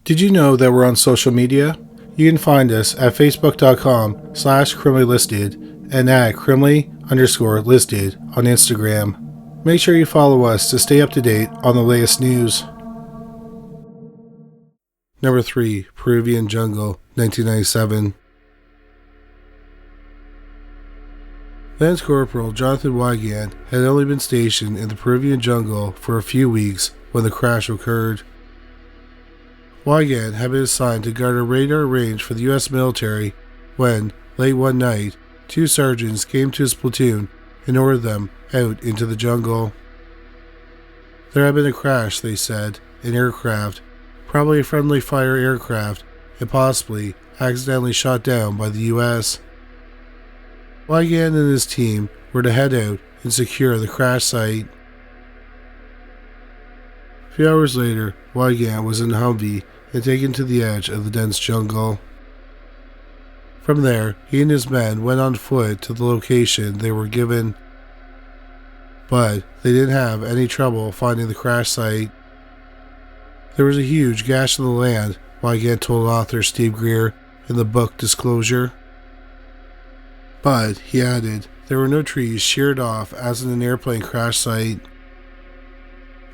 Did you know that we're on social media? You can find us at facebook.com/criminally listed and at criminally_listed on Instagram. Make sure you follow us to stay up to date on the latest news. Number 3. Peruvian Jungle, 1997. Lance Corporal Jonathan Wygant had only been stationed in the Peruvian jungle for a few weeks when the crash occurred. Wygant had been assigned to guard a radar range for the U.S. military when, late one night, two sergeants came to his platoon and ordered them out into the jungle. There had been a crash, they said, an aircraft, probably a friendly fire aircraft, and possibly accidentally shot down by the U.S. Wygant and his team were to head out and secure the crash site. A few hours later, Wygant was in a Humvee and taken to the edge of the dense jungle. From there, he and his men went on foot to the location they were given. But they didn't have any trouble finding the crash site. There was a huge gash in the land, Wygant told author Steve Greer in the book Disclosure. But, he added, there were no trees sheared off as in an airplane crash site.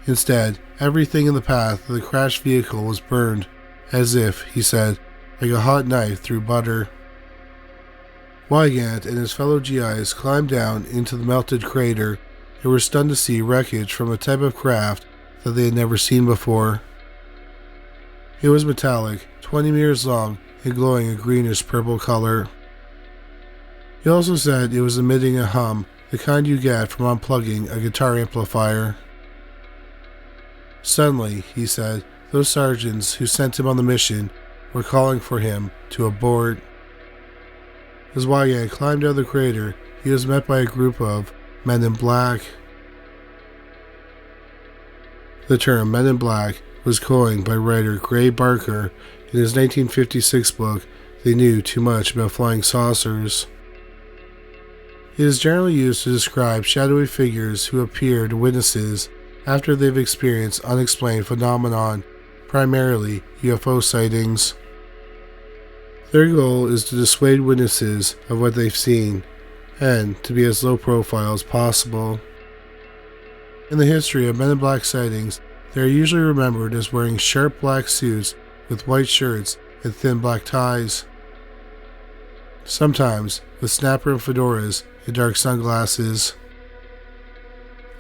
Instead, everything in the path of the crashed vehicle was burned, as if, he said, like a hot knife through butter. Wygant and his fellow GIs climbed down into the melted crater and were stunned to see wreckage from a type of craft that they had never seen before. It was metallic, 20 meters long, and glowing a greenish-purple color. He also said it was emitting a hum, the kind you get from unplugging a guitar amplifier. Suddenly, he said, those sergeants who sent him on the mission were calling for him to abort. As Wygant climbed out of the crater, he was met by a group of men in black. The term men in black was coined by writer Gray Barker in his 1956 book, They Knew Too Much About Flying Saucers. It is generally used to describe shadowy figures who appear to witnesses after they've experienced unexplained phenomenon, primarily UFO sightings. Their goal is to dissuade witnesses of what they've seen, and to be as low profile as possible. In the history of Men in Black sightings, they are usually remembered as wearing sharp black suits with white shirts and thin black ties, sometimes with snapper and fedoras and dark sunglasses.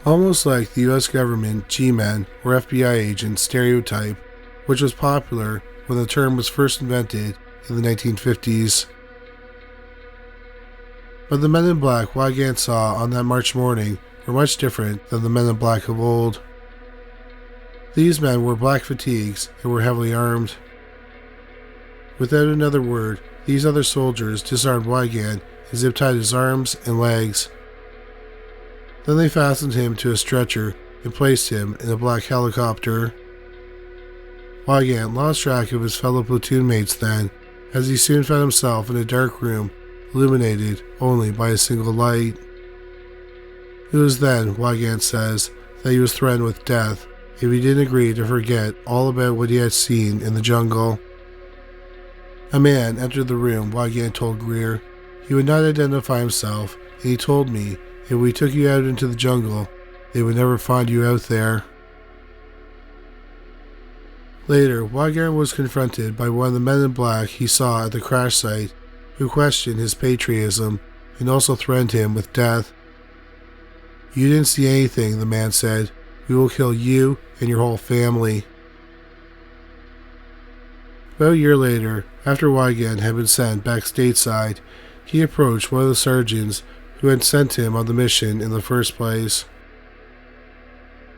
Almost like the US government G-men or FBI agent stereotype, which was popular when the term was first invented in the 1950s. But the men in black Wygant saw on that March morning were much different than the men in black of old. These men wore black fatigues and were heavily armed. Without another word, these other soldiers disarmed Wygant and zip-tied his arms and legs. Then they fastened him to a stretcher and placed him in a black helicopter. Wygant lost track of his fellow platoon mates then, as he soon found himself in a dark room, illuminated only by a single light. It was then, Wygant says, that he was threatened with death if he didn't agree to forget all about what he had seen in the jungle. A man entered the room, Wygant told Greer. He would not identify himself, and he told me if we took you out into the jungle, they would never find you out there. Later, Wygant was confronted by one of the men in black he saw at the crash site, who questioned his patriotism and also threatened him with death. You didn't see anything, the man said. We will kill you and your whole family. About a year later, after Wygant had been sent back stateside, he approached one of the sergeants who had sent him on the mission in the first place.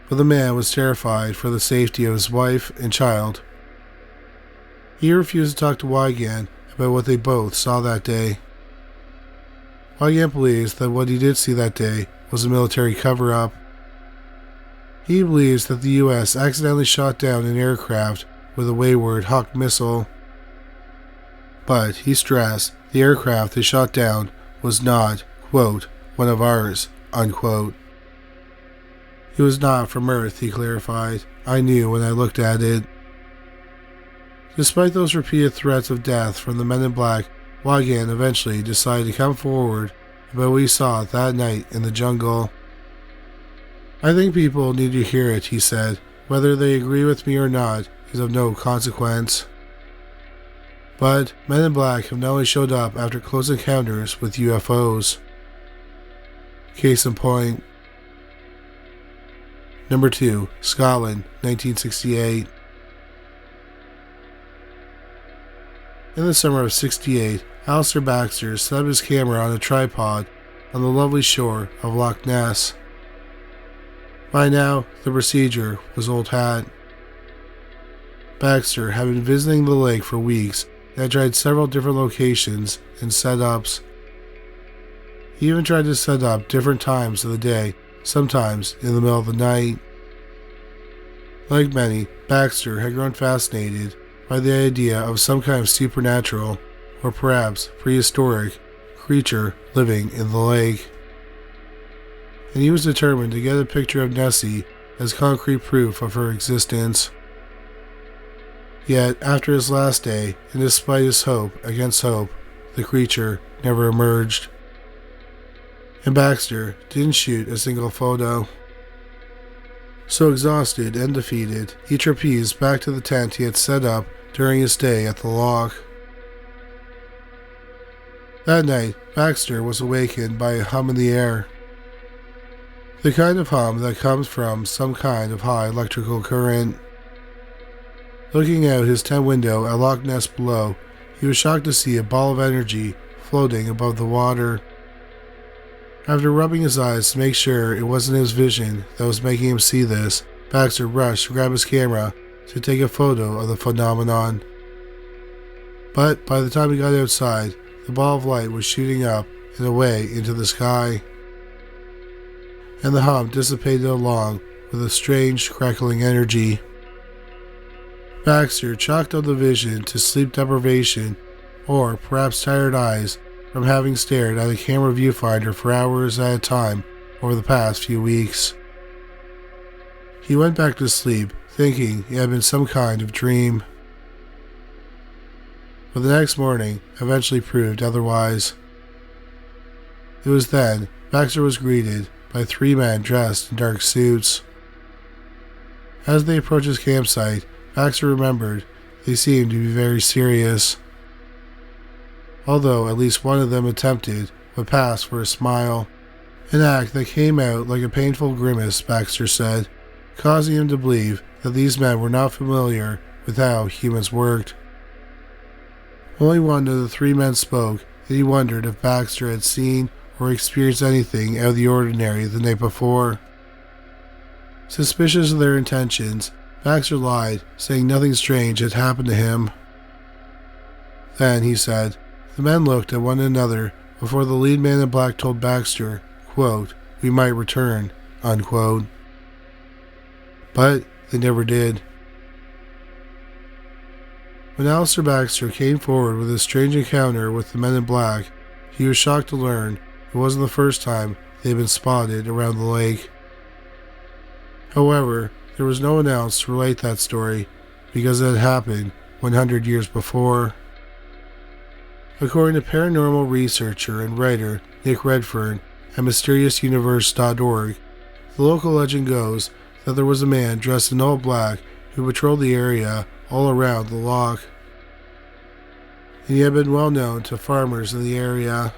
But the man was terrified for the safety of his wife and child. He refused to talk to Wygant about what they both saw that day. Wygant believes that what he did see that day was a military cover-up. He believes that the U.S. accidentally shot down an aircraft with a wayward Hawk missile. But, he stressed, the aircraft they shot down was not, quote, one of ours, unquote. It was not from Earth, he clarified. I knew when I looked at it. Despite those repeated threats of death from the men in black, Wagan eventually decided to come forward about what he saw that night in the jungle. "I think people need to hear it," he said. "Whether they agree with me or not is of no consequence. But men in black have not only showed up after close encounters with UFOs. Case in point. Number 2, Scotland, 1968. In the summer of '68, Alistair Baxter set up his camera on a tripod on the lovely shore of Loch Ness. By now, the procedure was old hat. Baxter had been visiting the lake for weeks and had tried several different locations and setups. He even tried to set up different times of the day, sometimes in the middle of the night. Like many, Baxter had grown fascinated by the idea of some kind of supernatural, or perhaps prehistoric, creature living in the lake. And he was determined to get a picture of Nessie as concrete proof of her existence. Yet, after his last day, and despite his hope against hope, the creature never emerged. And Baxter didn't shoot a single photo. So exhausted and defeated, he trapezed back to the tent he had set up during his stay at the loch. That night, Baxter was awakened by a hum in the air. The kind of hum that comes from some kind of high electrical current. Looking out his tent window at Loch Ness below, he was shocked to see a ball of energy floating above the water. After rubbing his eyes to make sure it wasn't his vision that was making him see this, Baxter rushed to grab his camera to take a photo of the phenomenon. But by the time he got outside, the ball of light was shooting up and away into the sky, and the hum dissipated along with a strange crackling energy. Baxter chalked up the vision to sleep deprivation, or perhaps tired eyes from having stared at a camera viewfinder for hours at a time over the past few weeks. He went back to sleep, thinking it had been some kind of dream. But the next morning eventually proved otherwise. It was then Baxter was greeted by 3 men dressed in dark suits. As they approached his campsite, Baxter remembered they seemed to be very serious, although at least one of them attempted what passed for a smile, an act that came out like a painful grimace, Baxter said, causing him to believe that these men were not familiar with how humans worked. Only one of the 3 men spoke, and he wondered if Baxter had seen or experienced anything out of the ordinary the night before. Suspicious of their intentions, Baxter lied, saying nothing strange had happened to him. Then, he said, the men looked at one another before the lead man in black told Baxter, quote, "We might return," unquote. But they never did. When Alistair Baxter came forward with his strange encounter with the men in black, he was shocked to learn it wasn't the first time they had been spotted around the lake. However, there was no one else to relate that story because it had happened 100 years before. According to paranormal researcher and writer Nick Redfern at MysteriousUniverse.org, the local legend goes that there was a man dressed in all black who patrolled the area all around the loch, and he had been well known to farmers in the area.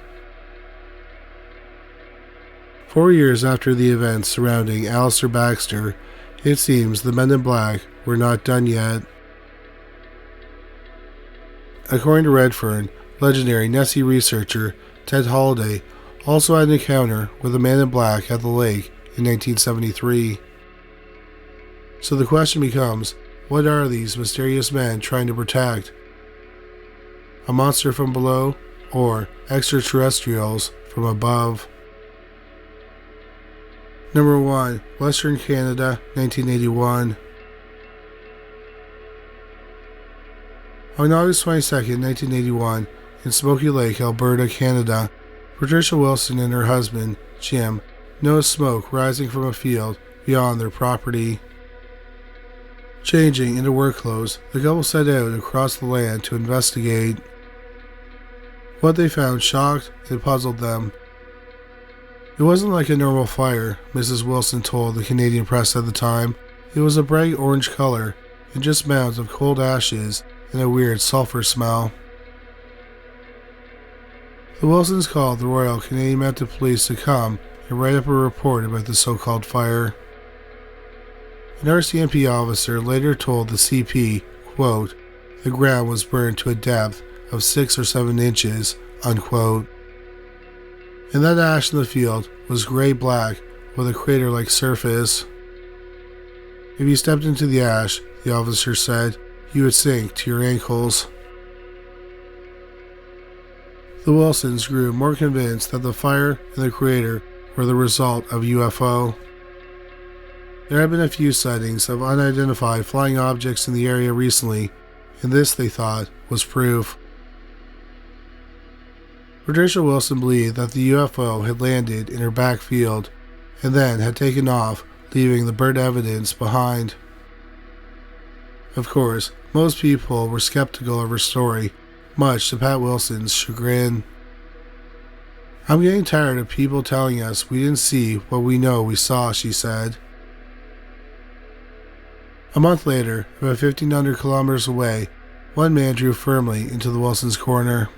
4 years after the events surrounding Alistair Baxter, it seems the men in black were not done yet. According to Redfern, legendary Nessie researcher Ted Holliday also had an encounter with a man in black at the lake in 1973. So the question becomes, what are these mysterious men trying to protect? A monster from below, or extraterrestrials from above? Number 1. Western Canada, 1981. On August 22, 1981, in Smoky Lake, Alberta, Canada, Patricia Wilson and her husband, Jim, noticed smoke rising from a field beyond their property. Changing into work clothes, the couple set out across the land to investigate. What they found shocked and puzzled them. It wasn't like a normal fire, Mrs. Wilson told the Canadian press at the time. It was a bright orange color and just mounds of cold ashes and a weird sulfur smell. The Wilsons called the Royal Canadian Mounted Police to come and write up a report about the so-called fire. An RCMP officer later told the CP, quote, "The ground was burned to a depth of 6 or 7 inches," unquote. And that ash in the field was gray-black with a crater-like surface. If you stepped into the ash, the officer said, you would sink to your ankles. The Wilsons grew more convinced that the fire and the crater were the result of UFO. There have been a few sightings of unidentified flying objects in the area recently, and this, they thought, was proof. Patricia Wilson believed that the UFO had landed in her backfield and then had taken off, leaving the burnt evidence behind. Of course, most people were skeptical of her story, much to Pat Wilson's chagrin. "I'm getting tired of people telling us we didn't see what we know we saw," she said. A month later, about 1,500 kilometers away, one man drew firmly into the Wilsons' corner.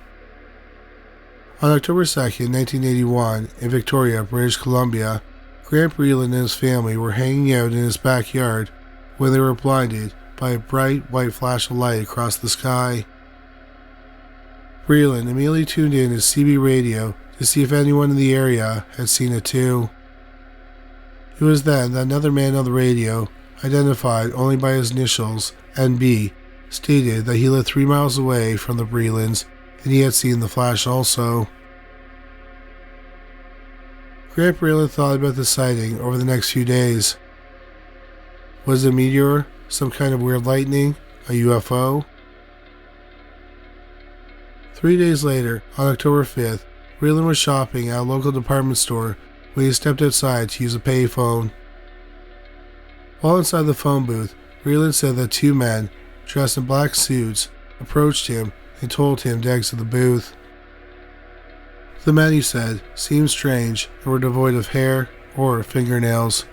On October 2nd, 1981, in Victoria, British Columbia, Grant Breland and his family were hanging out in his backyard when they were blinded by a bright white flash of light across the sky. Breland immediately tuned in his CB radio to see if anyone in the area had seen it too. It was then that another man on the radio, identified only by his initials, NB, stated that he lived 3 miles away from the Brelands and he had seen the flash also. Grant Breland thought about the sighting over the next few days. Was it a meteor? Some kind of weird lightning? A UFO? 3 days later, on October 5th, Breland was shopping at a local department store when he stepped outside to use a payphone. While inside the phone booth, Breland said that 2 men, dressed in black suits, approached him and told him to exit the booth. The men, he said, seemed strange and were devoid of hair or fingernails.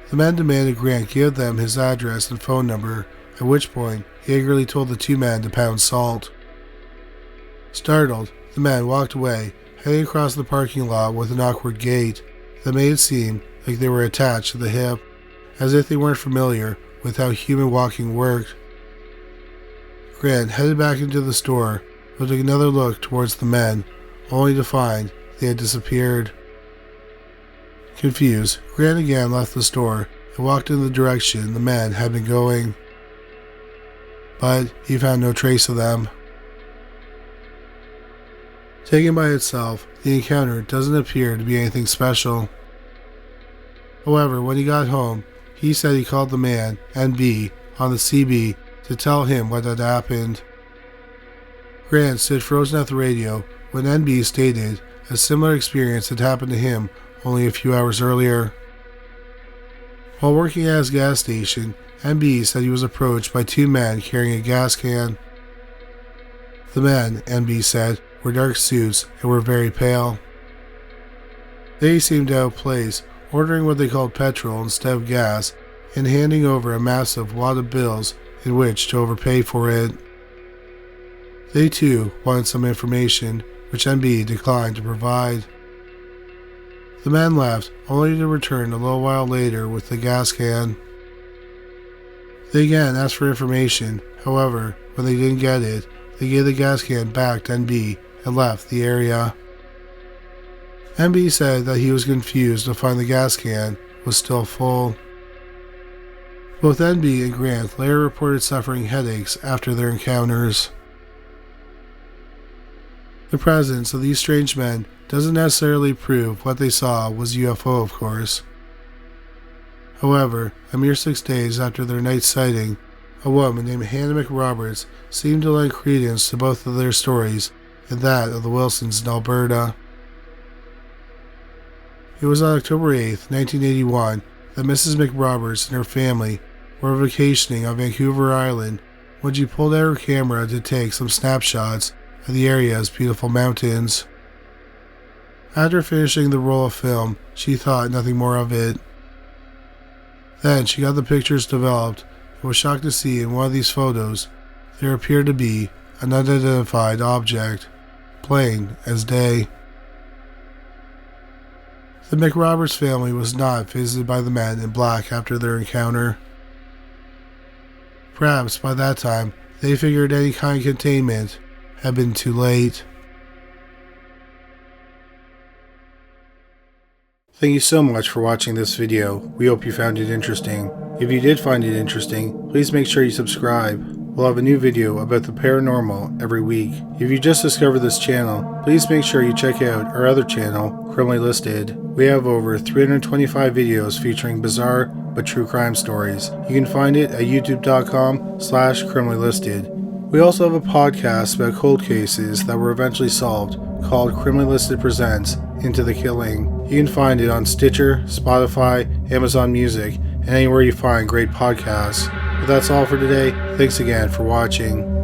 The men demanded Grant give them his address and phone number, at which point he angrily told the 2 men to pound salt. Startled, the men walked away, heading across the parking lot with an awkward gait that made it seem like they were attached to the hip, as if they weren't familiar with how human walking worked. Grant headed back into the store, but took another look towards the men, only to find they had disappeared. Confused, Grant again left the store and walked in the direction the men had been going. But he found no trace of them. Taken by itself, the encounter doesn't appear to be anything special. However, when he got home, he said he called the man, NB, on the CB to tell him what had happened. Grant stood frozen at the radio when NB stated a similar experience had happened to him only a few hours earlier. While working at his gas station, NB said he was approached by 2 men carrying a gas can. The men, NB said, were dark suits and were very pale. They seemed out of place, ordering what they called petrol instead of gas and handing over a massive wad of bills in which to overpay for it. They too wanted some information, which NB declined to provide. The men left, only to return a little while later with the gas can. They again asked for information, however, when they didn't get it, they gave the gas can back to NB and left the area. NB said that he was confused to find the gas can was still full. Both NB and Grant later reported suffering headaches after their encounters. The presence of these strange men doesn't necessarily prove what they saw was UFO, of course. However, a mere 6 days after their night sighting, a woman named Hannah McRoberts seemed to lend credence to both of their stories and that of the Wilsons in Alberta. It was on October 8, 1981, that Mrs. McRoberts and her family were vacationing on Vancouver Island when she pulled out her camera to take some snapshots of the area's beautiful mountains. After finishing the roll of film, she thought nothing more of it. Then she got the pictures developed and was shocked to see in one of these photos there appeared to be an unidentified object, plain as day. The McRoberts family was not visited by the men in black after their encounter. Perhaps by that time they figured any kind of containment had been too late. Thank you so much for watching this video. We hope you found it interesting. If you did find it interesting, please make sure you subscribe. We'll have a new video about the paranormal every week. If you just discovered this channel, please make sure you check out our other channel, Criminally Listed. We have over 325 videos featuring bizarre but true crime stories. You can find it at youtube.com/criminally listed. We also have a podcast about cold cases that were eventually solved called Criminally Listed Presents Into the Killing. You can find it on Stitcher, Spotify, Amazon Music, and anywhere you find great podcasts. But that's all for today. Thanks again for watching.